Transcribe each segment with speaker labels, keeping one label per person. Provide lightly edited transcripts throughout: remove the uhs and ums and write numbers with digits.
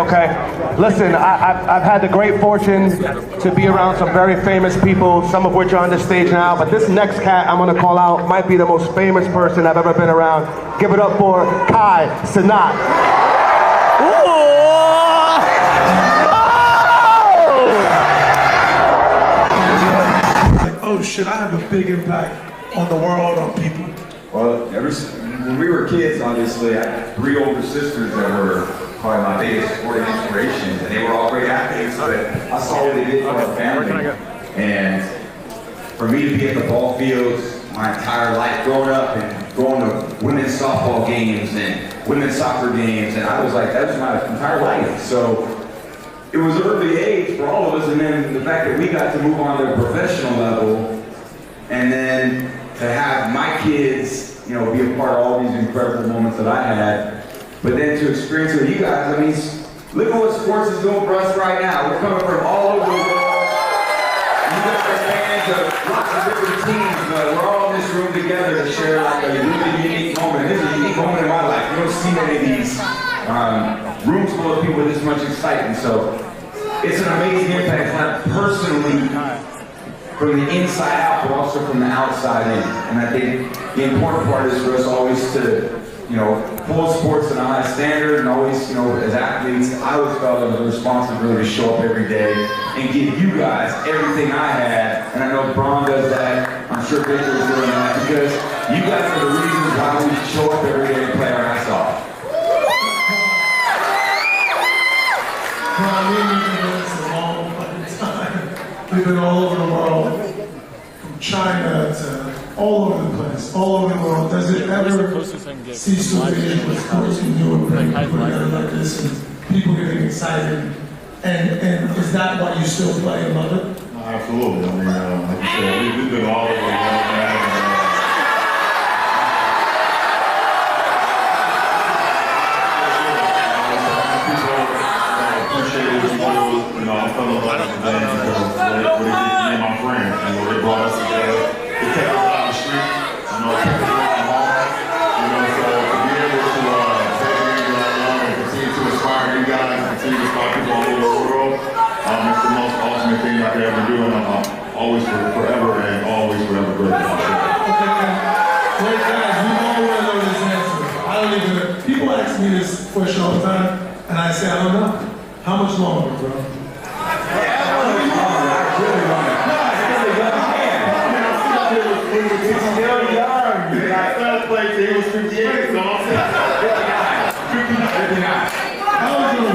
Speaker 1: Okay. Listen, I've had the great fortune to be around some very famous people, some of which are on the stage now, but this next cat I'm gonna call out might be the most famous person I've ever been around. Give it up for Kai Cenat.
Speaker 2: Oh shit, I have a big impact on the world, on people.
Speaker 3: Well, when we were kids, obviously, I had 3 older sisters that were probably my biggest sporting inspirations, and they were all great athletes, but I saw what they did for our family. And for me to be at the ball fields my entire life growing up and going to women's softball games and women's soccer games, and I was like, that was my entire life. So it was early age for all of us, and then the fact that we got to move on to a professional level, and then to have my kids, you know, be a part of all these incredible moments that I had, but then to experience it with you guys, I mean, look at what sports is doing for us right now. We're coming from all over the world. You guys are fans of lots of different teams, but we're all in this room together to share like a really unique moment. This is a unique moment in my life. You don't see many of these rooms full of people with this much excitement. So it's an amazing impact, not personally from the inside out, but also from the outside in. And I think the important part is for us always to, you know, hold sports to a high standard, and always, you know, as athletes, I always felt it was a responsibility to show up every day and give you guys everything I had. And I know LeBron does that. I'm sure Victor is doing that, because you guys are the reasons why we show up every day and play our ass off.
Speaker 2: We've been all over the world, from China to all over the place, all over the world. Does it ever cease to be what sports can do and bring people together like this and people getting excited? And is that why you still play and love it?
Speaker 4: Absolutely. I mean, like you said, we've been all over the world, man. Always forever and always forever grateful.
Speaker 2: Okay, wait guys, we all want to know this answer. I don't even, people ask me this question all the time, and I say, I don't know. How much longer, bro?
Speaker 3: Yeah, how much longer? I really want it. No, it's really young man. He's still young. I started playing till he was 58, so I'm saying 59.
Speaker 2: How old are you?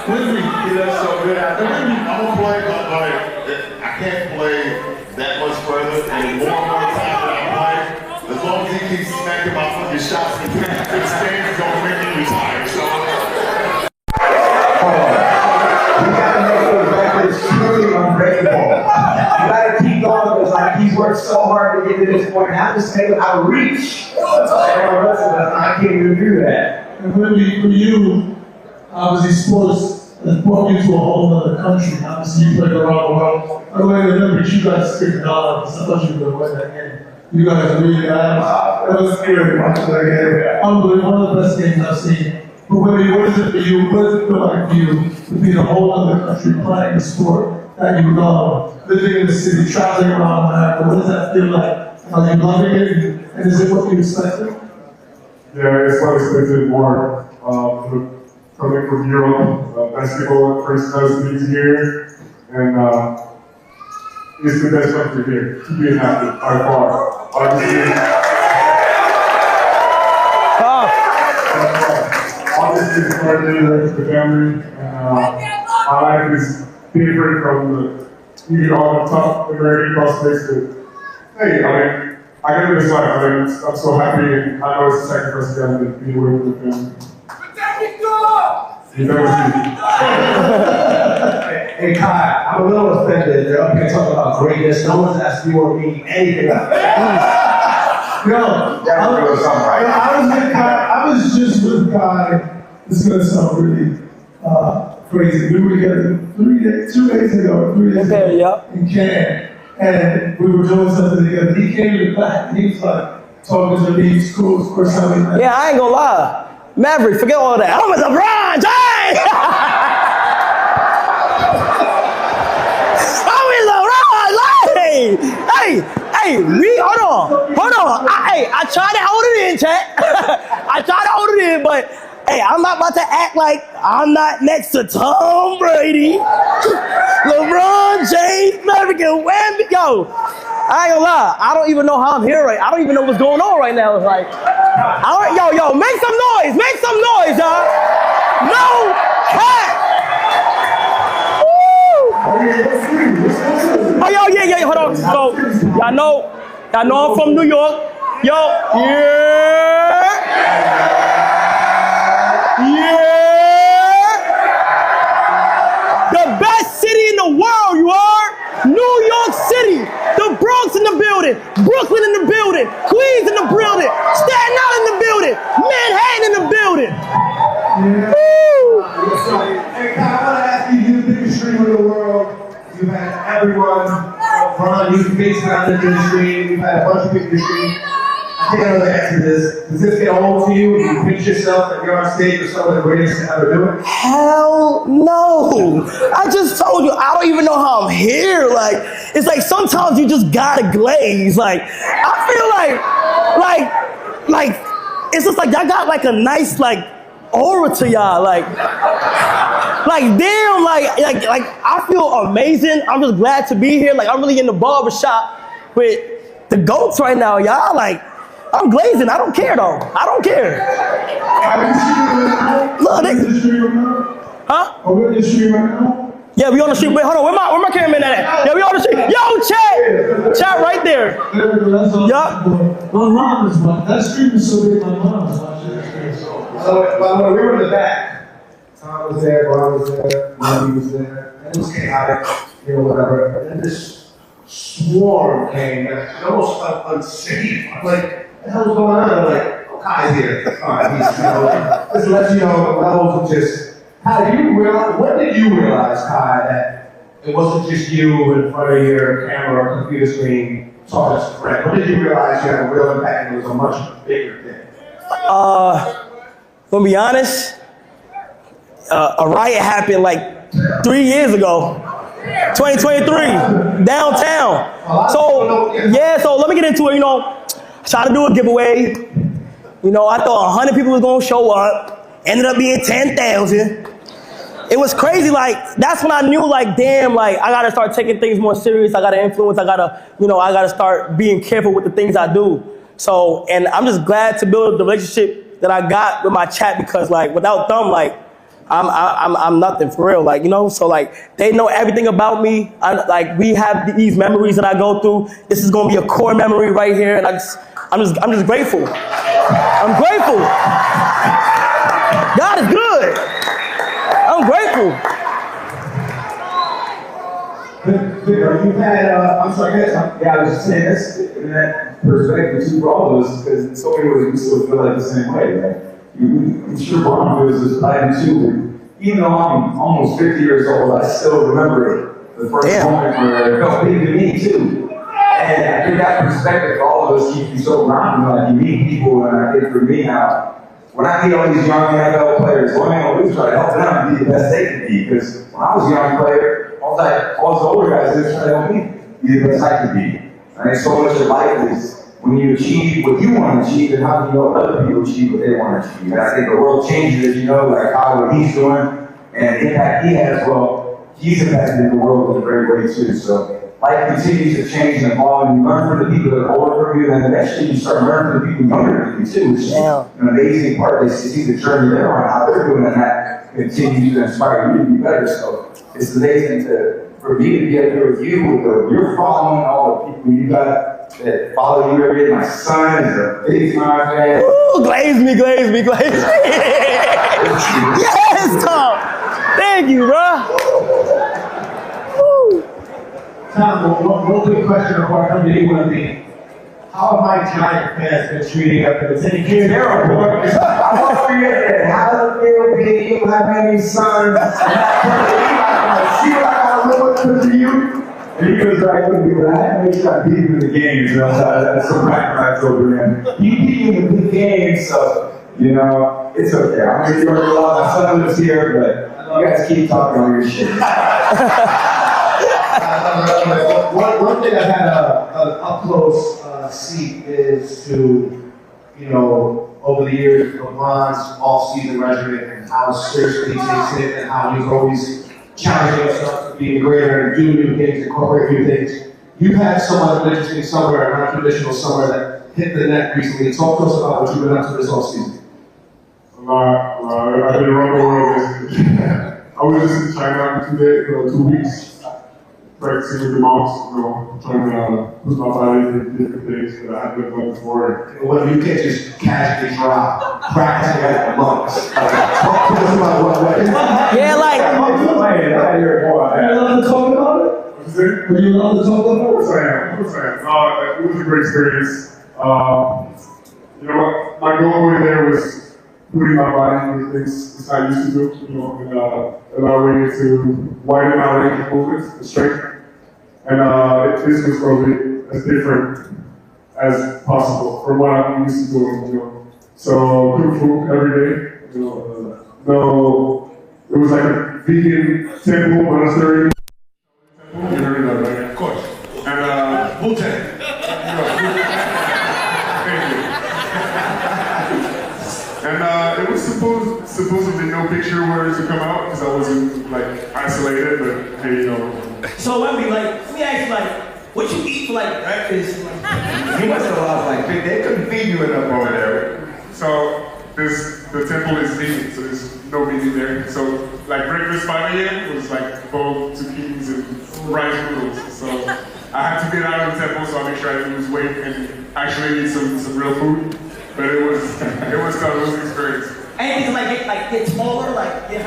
Speaker 2: Whitney.
Speaker 3: He looks so good out there.
Speaker 4: I'm gonna play, but like, I can't play that much further, and the more time that I play, as long as he keeps smacking my fucking shots and the stands is gonna make me retire. So
Speaker 3: you gotta make those records truly unbreakable. You gotta keep going, because like he's worked so hard to get to this point. Now just make him out of reach. Everyone else, I can't even do that.
Speaker 2: And for you, obviously sports has brought you to a whole other country. Obviously you played around the world. I remember you guys freaking out. I thought you were going to win that game. You guys really, that was scary watching that game. Unbelievable, one of the best games I've seen. But what is it for you? What does it feel like for you to be in a whole other country playing a sport that you love, living in the city, traveling around America? What does that feel like? Are you loving it? And is it what you expected?
Speaker 5: Yeah, it's what I expected more. Coming from Europe, basketball first does things here, and it's the best country here to be an athlete by far. Obviously, it's partly the family, and my life is different from even all the top American prospects. But hey, I mean, I got this life. I'm so happy, and I know it's a sacrifice to be away from the family. You know
Speaker 1: Hey Kai, I'm a little offended. They're up here talking about greatness. No one's asked you or me anything about that.
Speaker 2: I was just with Kai. This is gonna sound really crazy. We were together 2 days ago in Cannes, and we were doing something together. He came to the back and he was like talking to me. It's cool. First time we met.
Speaker 6: Yeah, I ain't gonna lie. Maverick, forget all that. I'm a LeBron James. I'm in LeBron. Hey, hold on. I tried to hold it in, chat. I tried to hold it in, but hey, I'm not about to act like I'm not next to Tom Brady, LeBron James, Maverick, and Wemby. Yo, I ain't gonna lie. I don't even know how I'm here right. I don't even know what's going on right now. It's like, yo, make some noise, y'all. No cap. Oh, yo, yeah, hold on. So, y'all know I'm from New York. Yo, yeah. The best city in the world, you are. New York City. The Bronx in the building. Brooklyn in the building. Queens in the building. Staten Island in the building. Manhattan in the building.
Speaker 1: Yeah.
Speaker 6: Woo!
Speaker 1: Hey, Kai, I want to ask you, you're the biggest streamer in the world. You've had everyone, Ron, you've basically on the stream. You've had a bunch of people to stream. I think I know the answer to this. Does this get old to you? Do you pinch yourself that you're on stage with some of the greatest to ever do it?
Speaker 6: Hell no. I just told you, I don't even know how I'm here. Like, it's like sometimes you just gotta glaze. Like, I feel like, it's just like y'all got like a nice, like, aura to y'all. Like damn, like I feel amazing. I'm just glad to be here. Like, I'm really in the barbershop with the GOATs right now, y'all. Like, I'm glazing. I don't care though. I don't care. Look, huh?
Speaker 2: Are we in the stream right now?
Speaker 6: Yeah, we on the street. Wait, hold on. Where my cameraman at? Yeah, we on the street. Yo, chat right there. Yup.
Speaker 2: My mom is watching. That stream is so big, my mom is watching that stream.
Speaker 1: So, by the way, we were in the back. Tom was there, Ron was there, Bobby was there, and it was chaotic, whatever. And then this swarm came, and it almost felt unsafe. I'm like, what the hell's going on? I'm like, oh, Kai's here. Fine, he's, this lets you know the levels of just. How did you realize? When did you realize, Kai, that it wasn't just you in front of your camera or computer screen talking to a friend? When did you realize you had a real impact and it was a much bigger thing?
Speaker 6: To be honest, a riot happened like 3 years ago, 2023, downtown. So let me get into it. Try to do a giveaway. I thought 100 people was gonna show up. Ended up being 10,000. It was crazy. Like, that's when I knew, like, damn, like, I gotta start taking things more serious. I gotta influence. I gotta start being careful with the things I do. So, and I'm just glad to build the relationship that I got with my chat, because, like, without them, like, I'm nothing for real. Like, so, like, they know everything about me. We have these memories that I go through. This is gonna be a core memory right here, and I'm just grateful. I'm grateful. God is good. I'm grateful.
Speaker 3: Victor, you've had, I'm sorry, yeah, I was just saying this in that perspective too for all of us, because in so many ways we still feel like the same way, right? I'm sure Ron feels this, I do too. Even though I'm almost 50 years old, I still remember the first moment where it felt big to me too. And I think that perspective for all of us keeps you so grounded. Like, you meet people, and I think for me now, when I meet all these young NFL players, one thing I always try to help them be the best they can be. Because when I was a young player, all the older guys just try to help me be the best I can be. And so much of life is when you achieve what you want to achieve, and how do you know other people achieve what they want to achieve. And I think the world changes, like how what he's doing and the impact he has. Well, he's impacted the world in a great way too. So life continues to change and evolve, and you learn from the people that are older from you, and then eventually you start learning from the people younger than you too, which is an amazing part. They see the journey they're on, how they're doing, and that continues to inspire you to be better. So it's amazing for me to be up here with you, with your following, all the people you got that follow you every day. My son is a big time fan.
Speaker 6: Ooh, glaze me. Yes, Tom. Thank you, bro.
Speaker 2: Tom, one quick question before I come to you would be, how have my Giant fans been treating up in the 10 years?
Speaker 3: Terrible. I want to forget that. How does it feel being you have any sons? See what I got to live with because of you? And he goes right with me, but I had to make sure I beat him in the games. That's some background over him. He beat me in the big games, so,
Speaker 7: it's okay. I'm going to New York a lot. My son lives here, but you guys keep talking all your shit.
Speaker 1: One thing I've had an up-close seat is to, you know, over the years, LeBron's off-season regimen and how seriously he takes it and how he's always challenging himself to be greater and do new things, incorporate new things. You've had somewhat of an interesting summer, a non-traditional summer that hit the net recently. Talk to us about what you've been up to this off-season.
Speaker 5: I've been around the world. I was just in China today for 2 weeks. Practicing with the monks, you know, trying to put my body in different things that I haven't done before.
Speaker 1: Well, you can't just casually drop practicing like monks. Talk to us about what.
Speaker 6: Yeah, like.
Speaker 7: Are you allowed to talk about it?
Speaker 5: What's it?
Speaker 7: Are you allowed to talk about it?
Speaker 5: Of course I am. It was a great experience. You know what? My goal going there was putting my body through things it's not used to do, you know, and allowing it to widen our range of movements, the strength. And this was probably as different as possible from what I'm used to doing, you know. So cook food every day, you know. It was like a vegan temple, monastery. You heard of that, right? Of course. And Wu-Tang. And it was supposedly no picture where to come out because I wasn't like isolated, but hey, you know.
Speaker 6: So let me ask you, like, what you eat for like breakfast?
Speaker 3: You must have lost like they couldn't feed you enough over there.
Speaker 5: So the temple is vegan, so there's no meat in there. So like breakfast 5 a.m. was like boiled zucchinis and rice noodles. So I had to get out of the temple so I make sure I didn't lose weight and actually eat some real food. But it was tough. It was an experience.
Speaker 6: Anything get smaller, like
Speaker 5: They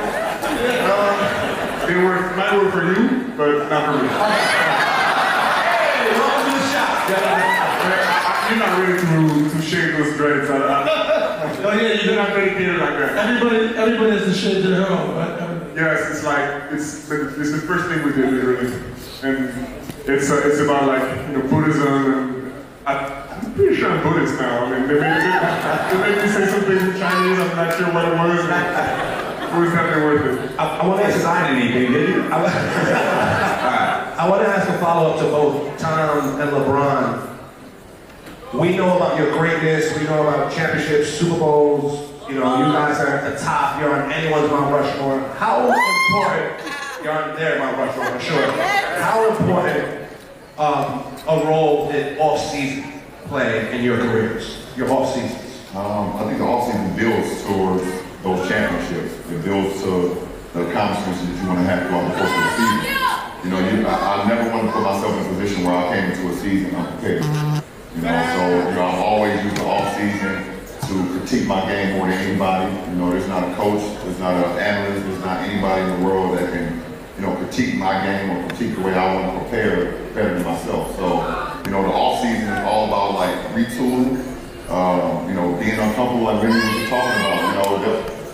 Speaker 5: might work for you, but not for me.
Speaker 6: Hey, welcome to the shop.
Speaker 5: You're not ready to shave those dreads. Oh yeah, you're not dedicated like that.
Speaker 2: Everybody has to shave their hair off, right?
Speaker 5: Yes, it's the first thing we did literally, and it's about like Buddhism and. I'm pretty sure I'm Buddhist now. I mean, they made me say something in Chinese. I'm not sure what it was. It was definitely worth it.
Speaker 1: I want to
Speaker 3: Design anything, did you?
Speaker 1: I want to ask a follow-up to both Tom and LeBron. We know about your greatness. We know about championships, Super Bowls. You know, you guys are at the top. You're on anyone's Mount Rushmore. How important? You're on their Mount Rushmore, for sure. How important a role did off-season play in your careers? Your off-seasons?
Speaker 4: I think the offseason builds towards those championships. It builds to the accomplishments that you want to have throughout the course of the season. You know, I never want to put myself in a position where I came into a season unprepared. You know, so I've always used the offseason to critique my game more than anybody. You know, there's not a coach, there's not an analyst, there's not anybody in the world that can, critique my game or critique the way I want to prepare to myself. So, the offseason is all about like retooling, being uncomfortable like Vinny was just talking about.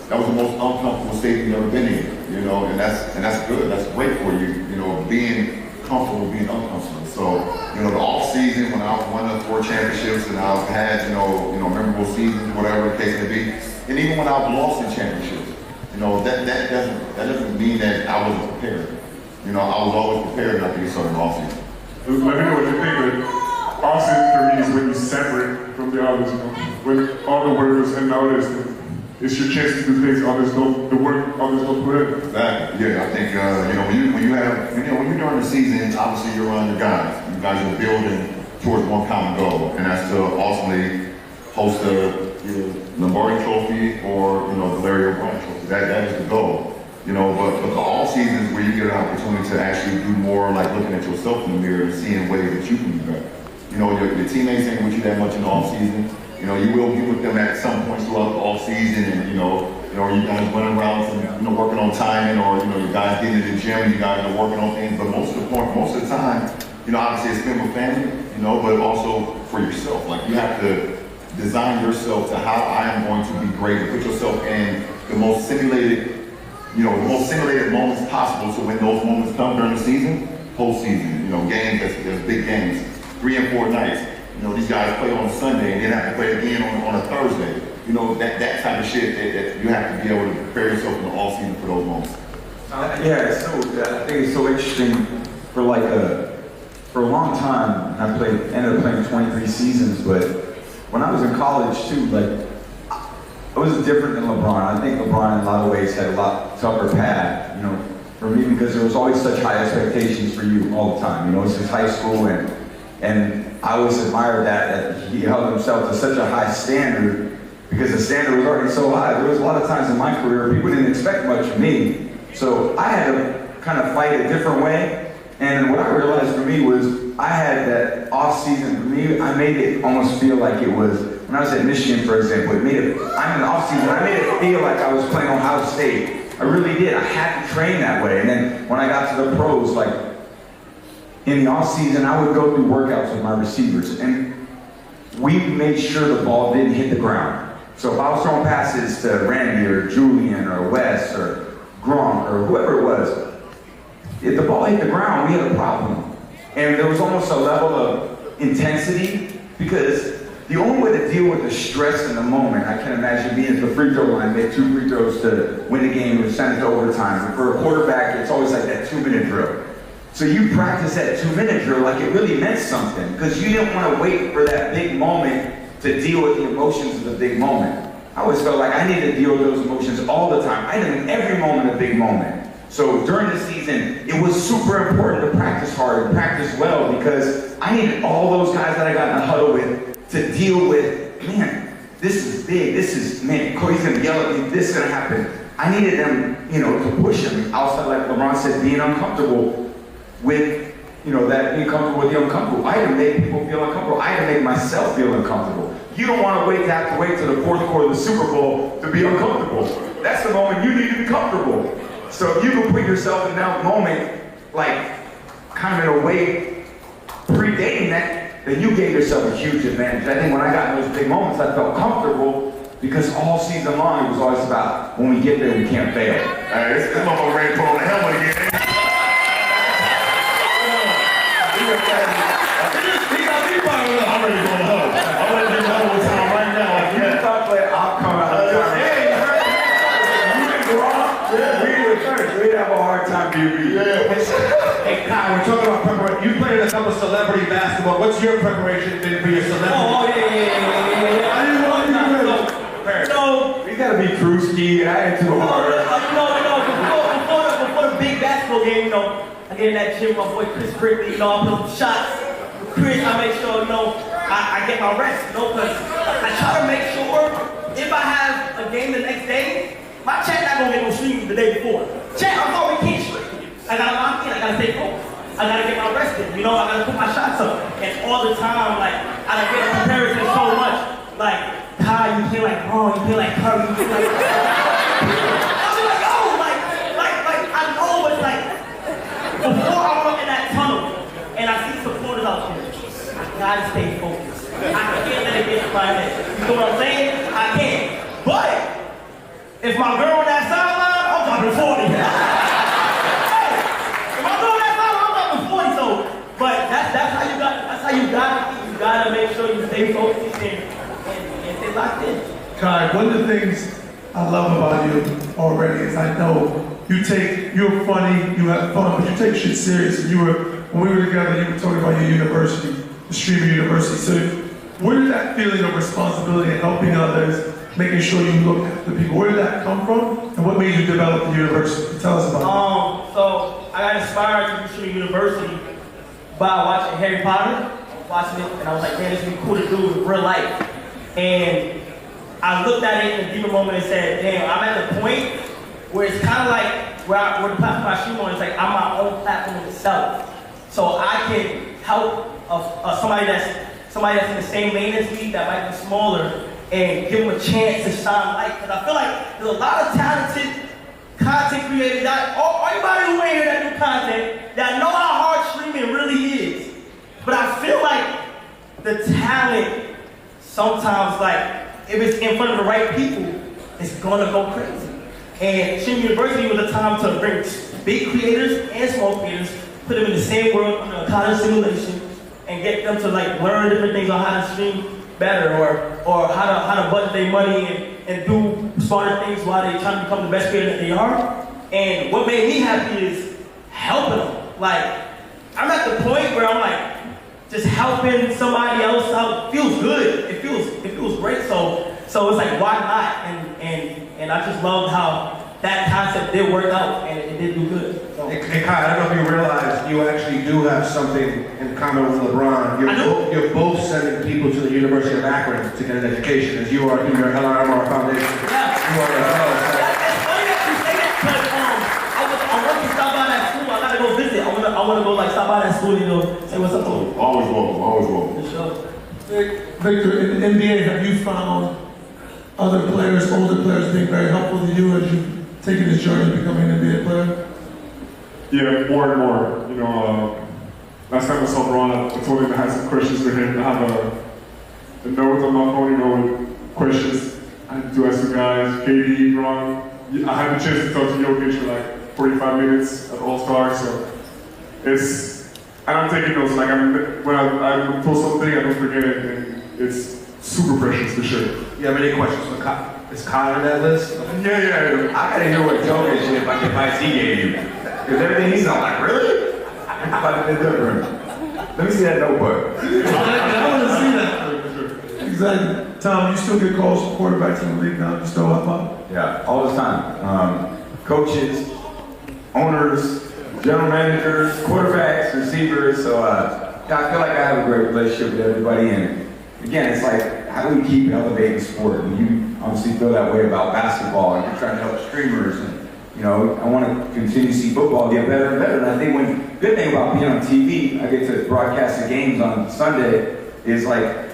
Speaker 4: That was the most uncomfortable state you've ever been in, and that's good. That's great for you, being comfortable, being uncomfortable. So, the offseason when I won the 4 championships and I've had, memorable seasons, whatever the case may be, and even when I've lost in championships, that doesn't mean that I wasn't prepared. I was always prepared not to get started in offseason.
Speaker 5: Let me know what you think, but offseason for me is when you separate from the others, when all the work is unnoticed. It's your chance to do things the work others don't put in.
Speaker 4: Exactly. Yeah, I think when you're during the season, obviously you're around your guys. You guys are building towards one common goal, and that's to ultimately host the Lombardi Trophy or the Larry O'Brien Trophy. That is the goal. But the all seasons where you get an opportunity to actually do more, like looking at yourself in the mirror and seeing ways that you can be better. Your teammates ain't with you that much in the off season. You will be with them at some points throughout the off season, and you guys running around and working on timing, or you guys getting in the gym, you guys are working on things. But most of the time, obviously it's spent with family, but also for yourself. Like you have to design yourself to how I am going to be great, and put yourself in the most simulated moments possible. So when those moments come during the season, postseason, games that's big games, 3 and 4 nights. These guys play on Sunday and then have to play again on a Thursday. you know, that type of shit that you have to be able to prepare yourself in the off season for those moments.
Speaker 3: Yeah, so I think it's so interesting for like for a long time. I ended up playing 23 seasons, but when I was in college too, like I was different than LeBron. I think LeBron in a lot of ways had a lot tougher path, you know, for me because there was always such high expectations for you all the time. You know, it's just high school and I always admired that he held himself to such a high standard because the standard was already so high. There was a lot of times in my career people didn't expect much of me. So I had to kind of fight a different way. And what I realized for me was I had that off season. For me, I made it almost feel like it was, when I was at Michigan, for example, I'm in the off season, I made it feel like I was playing Ohio State. I really did. I had to train that way. And then when I got to the pros, like in the off season, I would go through workouts with my receivers. And we made sure the ball didn't hit the ground. So if I was throwing passes to Randy or Julian or Wes or Gronk or whoever it was, if the ball hit the ground, we had a problem. And there was almost a level of intensity because the only way to deal with the stress in the moment, I can imagine being at the free throw line, make 2 free throws to win the game and send it to overtime. And for a quarterback, it's always like that 2-minute drill. So you practice that 2-minute drill like it really meant something because you didn't want to wait for that big moment to deal with the emotions of the big moment. I always felt like I needed to deal with those emotions all the time. I needed every moment a big moment. So during the season, it was super important to practice hard and practice well because I needed all those guys that I got in the huddle with to deal with, man, this is big, this is, man, Cody's gonna yell at me, this is gonna happen. I needed them, you know, to push them outside, like LeBron said, being uncomfortable with, you know, that being comfortable with the uncomfortable. I had to make people feel uncomfortable. I had to make myself feel uncomfortable. You don't want to have to wait till the fourth quarter of the Super Bowl to be uncomfortable. That's the moment you need to be comfortable. So if you can put yourself in that moment, like, kind of in a way, predating that, then you gave yourself a huge advantage. I think when I got in those big moments, I felt comfortable because all season long, it was always about, when we get there, we can't fail.
Speaker 4: All right, this motherfucker ready to put on the helmet again. I'm ready to go to home. I'm ready to go to town right now. Like, yeah.
Speaker 3: I'll come out. Hey, you and Gronk, we were first. We'd have a hard time being
Speaker 1: Hey, Kai, we're talking about preparation. You played a couple of celebrity basketball. What's your preparation been for your celebrity?
Speaker 6: Oh, yeah. I didn't want you to know.
Speaker 3: We gotta be Drewski. I ain't too hard.
Speaker 6: Before the big basketball game, you know, I get in that gym with my boy Chris Brickley, you know, I put some shots. Chris, I make sure, you know, I get my rest, you know, because I try to make sure if I have a game the next day, my chat not gonna get no streams the day before. Chat, I'm already can't stream. I gotta lock in, I gotta stay focused. I gotta get my rest in, you know, I gotta put my shots up. And all the time, like, I done get a comparison so much. Like, Kai, you feel like Ron, you feel like Curry, you feel like... I'll be like, oh, like, I know it's like, before I walk in that tunnel, and I see supporters out there, I gotta stay focused. I can't let it get to my head. You know what I'm saying? I can't. But, if my girl on that sideline, I'm dropping 40. Hey, if my girl on that sideline, I'm dropping 40. So, but that's how you gotta make sure you stay focused and stay locked in.
Speaker 2: Kai, one of the things I love about you already is I know you're funny, you have fun, but you take shit serious. And when we were together, you were talking about your university, the Streamer University. So where did that feeling of responsibility and helping others, making sure you look after people, where did that come from? And what made you develop the university? Tell us about it.
Speaker 6: So I got inspired to do Streamer University by watching Harry Potter. I was watching it and I was like, man, this would be cool to do in real life. And I looked at it in a deeper moment and said, damn, I'm at the point where it's kind of like where the platform I stream on is like I'm my own platform itself. So I can help somebody that's in the same lane as me that might be smaller and give them a chance to shine light. Because I feel like there's a lot of talented content creators that, everybody who ain't here that do content, that know how hard streaming really is. But I feel like the talent sometimes, like, if it's in front of the right people, it's gonna go crazy. And Streamer University was a time to bring big creators and small creators, put them in the same world under a college simulation, and get them to like learn different things on how to stream better, or how to budget their money and do smarter things while they trying to become the best player that they are. And what made me happy is helping them. Like, I'm at the point where I'm like, just helping somebody else out feels good. It feels great. So it's like, why not? And I just loved how that concept did work out, and it did do good. So.
Speaker 1: Hey Kai, I don't know if you realize you actually do have something in common with LeBron. You're both sending people to the University of Akron to get an education, as you are through your LRMR Foundation.
Speaker 6: Yeah.
Speaker 1: You are as well.
Speaker 6: It's funny that you say that, because I want to stop by that school. I gotta go visit. I want to go like stop by that school and say what's up.
Speaker 4: Always welcome, always welcome.
Speaker 6: For sure.
Speaker 2: Victor, in the NBA, have you found other players, older players, being very helpful to you as you've taken this journey to becoming an NBA player?
Speaker 5: Yeah, more and more. You know, last time I saw Ron, I told him I had some questions for him. I have a note on my phone, you know, with questions I had to ask you guys. KD, Ron. I had the chance to talk to Jokic for like 45 minutes at All-Star, so and I'm taking notes. Like when I post something, I don't forget it, and it's super precious for sure.
Speaker 1: You have any questions for Kai? Is Kai on that list?
Speaker 5: Yeah.
Speaker 3: I gotta hear what Jokic shit about the advice he gave you. Because everything he's on, like, really? About the different. Let me see that notebook.
Speaker 2: I want to see that. Exactly. Tom, you still get calls from quarterbacks in the league now? You still up?
Speaker 3: Yeah, all the time. Coaches, owners, general managers, quarterbacks, receivers. So I feel like I have a great relationship with everybody. And again, it's like, how do we keep elevating sport? And you obviously feel that way about basketball, and you're trying to help streamers. And you know, I want to continue to see football get better and better. And I think good thing about being on TV, I get to broadcast the games on Sunday, is like,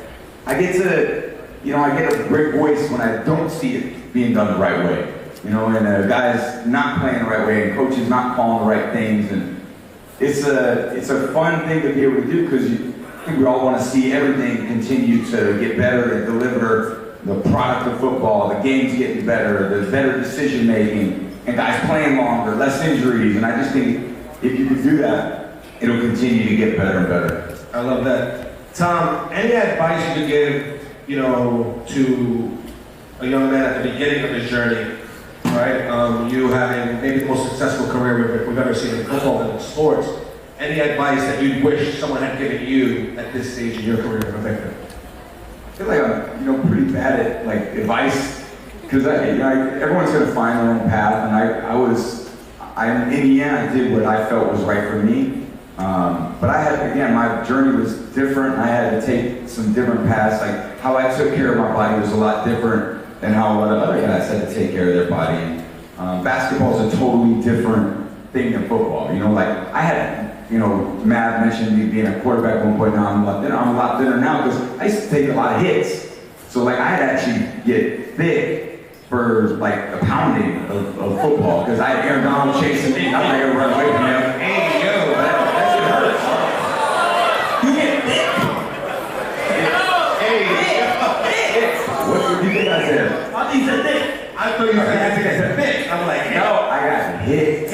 Speaker 3: I get a great voice when I don't see it being done the right way. You know, and guys not playing the right way, and coaches not calling the right things, and it's a fun thing to be able to do, because I think we all want to see everything continue to get better and deliver the product of football, the games getting better, the better decision making, and guys playing longer, less injuries. And I just think if you can do that, it'll continue to get better and better.
Speaker 1: I love that. Tom, any advice you could give, to a young man at the beginning of his journey, right? You having maybe the most successful career we've ever seen in football and in sports. Any advice that you wish someone had given you at this stage in your career, Victor?
Speaker 3: I feel like I'm, pretty bad at like advice, because everyone's gonna find their own path, and in the end, I did what I felt was right for me. But my journey was different. I had to take some different paths. Like how I took care of my body was a lot different than how a lot of other guys had to take care of their body. Basketball is a totally different thing than football. Like I had. Matt mentioned me being a quarterback at one point. Now I'm a lot thinner now, because I used to take a lot of hits. So like I had to actually get thick for like the pounding of football, because I had Aaron Donald chasing me. I'm not gonna run away from him. Hey yo, that shit hurts. You get thick. Hey, what do you think I said?
Speaker 6: I think you said thick.
Speaker 1: I thought you said thick. I'm like,
Speaker 3: no, I got hit.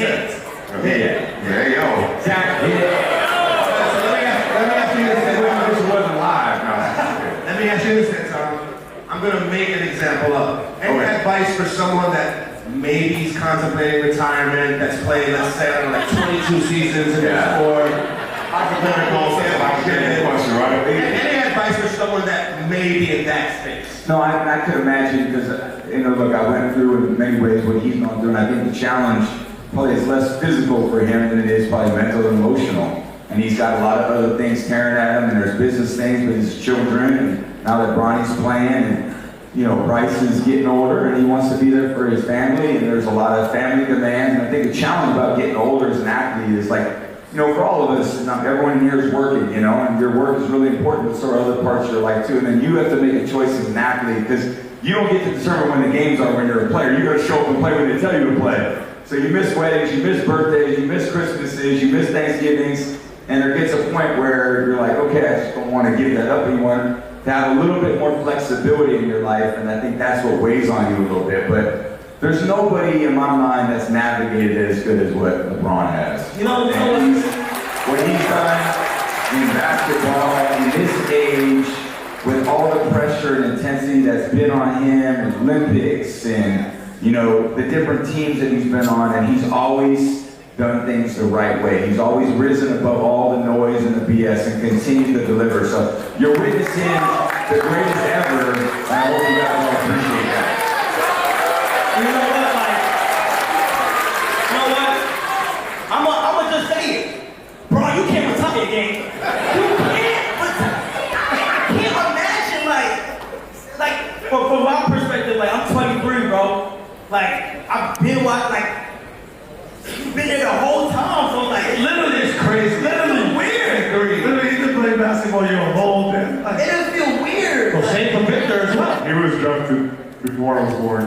Speaker 4: Yeah, yo.
Speaker 3: Zach hit.
Speaker 1: Let me ask you this.
Speaker 3: This wasn't live.
Speaker 1: Let me ask you this, Tom. I'm going to make an example up. Any advice for someone that maybe is contemplating retirement, that's played, let's say, I don't know, like 22 seasons in the sport? Hypothetical
Speaker 4: question, right?
Speaker 1: Any advice for someone that may be in that space?
Speaker 3: No, I could imagine, because look, I went through in many ways what he's gone through, and I think the challenge probably is less physical for him than it is probably mental and emotional. And he's got a lot of other things tearing at him, and there's business things with his children, and now that Bronny's playing, and Bryce is getting older, and he wants to be there for his family, and there's a lot of family demands. And I think the challenge about getting older as an athlete is like, for all of us, not everyone here is working, and your work is really important, but so are other parts of your life too. And then you have to make a choice as an athlete, because you don't get to determine when the games are when you're a player. You got to show up and play when they tell you to play. So you miss weddings, you miss birthdays, you miss Christmases, you miss Thanksgivings, and there gets a point where you're like, okay, I just don't want to give that up anymore. To have a little bit more flexibility in your life, and I think that's what weighs on you a little bit. But there's nobody in my mind that's navigated it as good as what LeBron has. What he's done in basketball, in this age, with all the pressure and intensity that's been on him, the Olympics and, you know, the different teams that he's been on, and he's always done things the right way. He's always risen above all the noise and the BS and continued to deliver. So you're witnessing the greatest ever, and I hope you guys all appreciate that.
Speaker 6: You know what, like, you know what? I'ma just say it. Bro, you can't retire a game. You can't retire. I can't imagine, like, from my perspective, like, I'm 23, bro. Like, I've been watching, like, you've been there the whole time, so like,
Speaker 2: Literally, it's crazy.
Speaker 6: literally weird.
Speaker 2: Literally, you can play basketball your whole day.
Speaker 6: It doesn't feel weird.
Speaker 1: Well, same for Victor as well.
Speaker 5: He was drafted before I was born.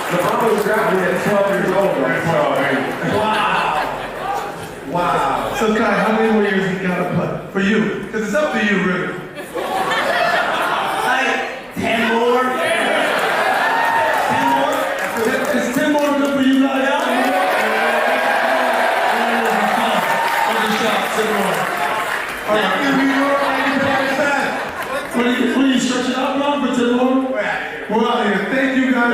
Speaker 3: LeBron was drafted at 12 years old, right?
Speaker 2: Wow. So, Kai, how many more years you gotta play? For you? Because it's up to you, really.
Speaker 6: Like, 10 more. 10 more.
Speaker 2: Is 10 more good for you guys?
Speaker 6: Yeah.
Speaker 2: All right. What are you stretching out, bro, for 10 more? We're out of here. Thank you, guys.